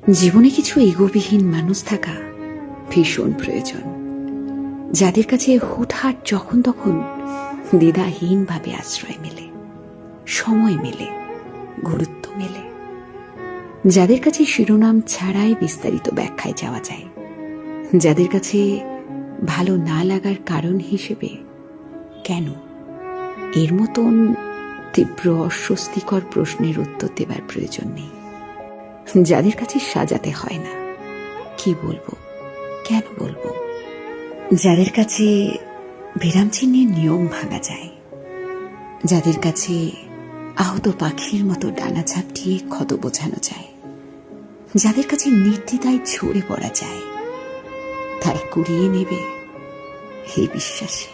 জীবনে কিছু ইগোবিহীন মানুষ থাকা ভীষণ প্রয়োজন, যাদের কাছে হুটহাট যখন তখন দ্বিধাহীনভাবে আশ্রয় মেলে, সময় মেলে, গুরুত্ব মেলে, যাদের কাছে শিরোনাম ছাড়াই বিস্তারিত ব্যাখ্যায় যাওয়া যায়, যাদের কাছে ভালো না লাগার কারণ হিসেবে কেন এর মতন তীব্র অস্বস্তিকর প্রশ্নের উত্তর দেবার প্রয়োজন নেই, যাদের কাছে সাজাতে হয় না কি বলবো, কেন বলবো, যাদের কাছে বিরাম চিহ্নের নিয়ম ভাঙা যায়, যাদের কাছে আহত পাখির মতো ডানা ঝাপটিয়ে ক্ষত বোঝানো যায়, যাদের কাছে নির্দ্বিধায় ঝরে পড়া যায়, তারা কুড়িয়ে নেবে এই বিশ্বাসে।